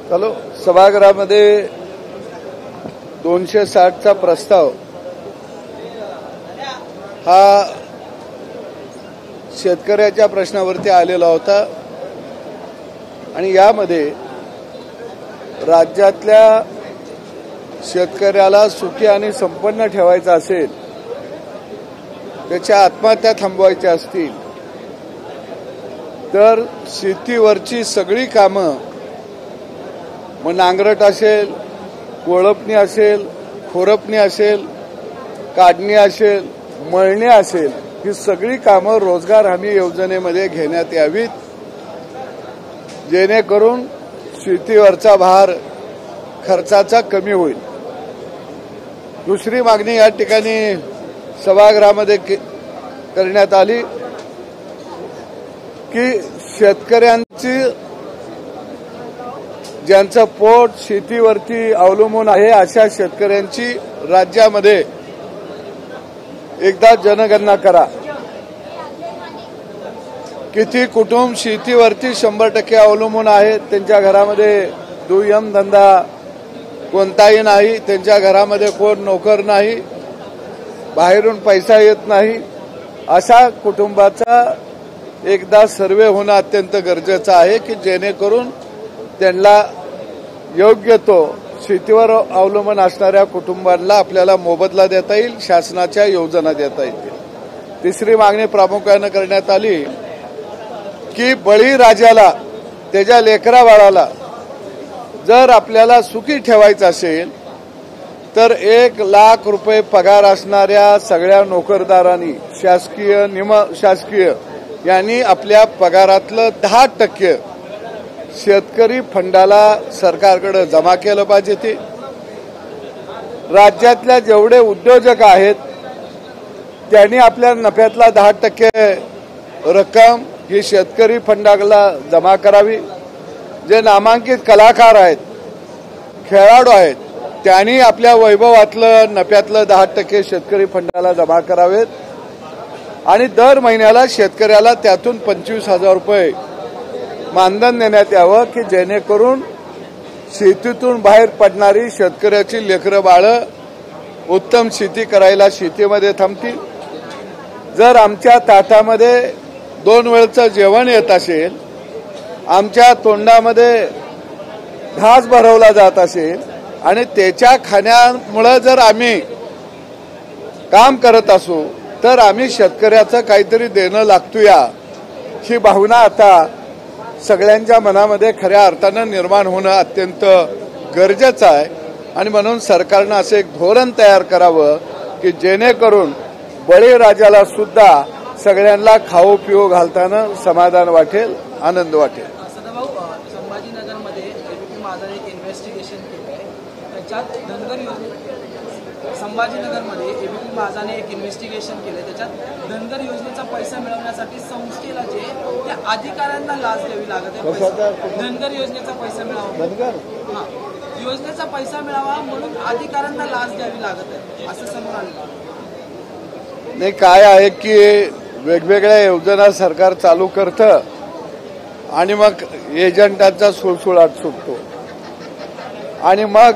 Hello, सभागृहामध्ये 260चा प्रस्ताव हा शेतकऱ्याच्या प्रश्नावरती आलेला होता आणि यामध्ये राज्यातल्या शेतकऱ्याला सुखी आणि संपन्न ठेवायचं असेल, त्याच्या आत्महत्या थांबवायच्या असतील तर शेतीवरची सगळी कामं, मग नांगरट असेल, कोळपणी असेल, खुरपणी असेल, काढणी असेल, मळणी असेल, ही सगळी कामं रोजगार हमी योजनेमध्ये घेण्यात यावीत, जेणेकरून शेतीवरचा भार खर्चाचा कमी होईल। दुसरी मागणी या ठिकाणी सभागृहामध्ये करण्यात आली की शेतकऱ्यांची ज्यांचं पोट शेतीवरती अवलंबून आहे अशा शेतकऱ्यांची राज्यामध्ये एकदा जनगणना करा। किती कुटुंब शेतीवरती 100% अवलंबून आहेत, त्यांच्या घरामध्ये दुय्यम धंदा कोणताही नाही, त्यांच्या घरामध्ये कोण नोकर नाही, बाहेरून पैसा येत नाही, अशा कुटुंबाचा एकदा सर्वे होणं अत्यंत गरजेचं आहे की जेणेकरून त्यांना योग्य तो शेतीवर अवलंबून असणाऱ्या कुटुंबांना आपल्याला मोबदला देता येईल, शासनाच्या योजना देता येतील। तिसरी मागणी प्रामुख्याने करण्यात आली की बळीराजाला, त्याच्या लेकरा बाळाला जर आपल्याला सुखी ठेवायचं असेल तर 1 लाख रुपये पगार असणाऱ्या सगळ्या नोकरदारांनी, शासकीय निमशासकीय यांनी आपल्या पगारातलं 10% शेतकरी फंडाला सरकारकडे जमा केलं पाहिजे। ते राज्यातल्या जेवढे उद्योजक आहेत त्यांनी आपल्या नफ्यातला 10% रक्कम ही शेतकरी फंडाला जमा करावी। जे नामांकित कलाकार आहेत, खेळाडू आहेत, त्यांनी आपल्या वैभवातलं नफ्यातलं 10% शेतकरी फंडाला जमा करावेत आणि दर महिन्याला शेतकऱ्याला त्यातून 25,000 रुपये मानधन देण्यात यावं की जेणेकरून शेतीतून बाहेर पडणारी शेतकऱ्याची लेकरं बाळं उत्तम शेती करायला शेतीमध्ये थांबतील। जर आमच्या ताटामध्ये 2 वेळचं जेवण येत असेल, आमच्या तोंडामध्ये घास भरवला जात असेल आणि त्याच्या खाण्यामुळे जर आम्ही काम करत असू तर आम्ही शेतकऱ्याचं काहीतरी देणं लागतोया ही भावना आता सगळ्यांच्या मनामध्ये खऱ्या अर्थानं निर्माण होणं अत्यंत गरजेचं आहे आणि म्हणून सरकारनं असं एक धोरण तयार करावं की जेणेकरून बळीराजाला सुद्धा सगळ्यांना खाऊ पिऊ घालताना समाधान वाटेल, आनंद वाटेल। संभाजीनगरमध्ये एबीपी माझा एक इन्व्हेस्टिगेशन केलं आहे, त्याच्यात धनगर संभाजीनगरमध्ये एबीपी माझाने एक इन्व्हेस्टिगेशन केलं, त्याच्यात धनगर योजनेचा पैसा मिळवण्यासाठी संस्थेला जे त्या अधिकाऱ्यांना लाच द्यावी लागत आहे। धनगर योजनेचा पैसा मिळावा, योजनेचा पैसा मिळावा म्हणून अधिकाऱ्यांना लाच द्यावी लागत आहे असं समोर आलं नाही। काय आहे की वेगवेगळ्या योजना सरकार चालू करतं आणि मग एजंटांचा सुळसुळाट सुटतो आणि मग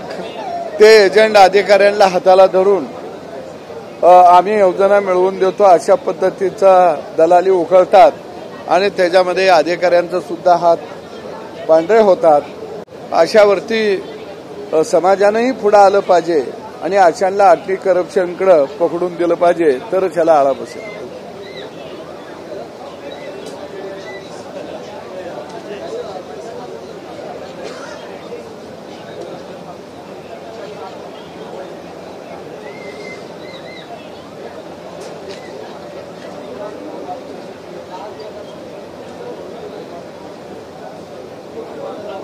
ते एजंट अधिकाऱ्यांना हाताला धरून आम्ही योजना मिळवून देतो अशा पद्धतीचा दलाली उकळतात आणि त्याच्यामध्ये अधिकाऱ्यांचा सुद्धा हात पांढरे होतात। अशावरती समाजानंही पुढे आलं पाहिजे आणि अशांना अँटी करप्शनकडे पकडून दिलं पाहिजे तरच याला आळा बसेल।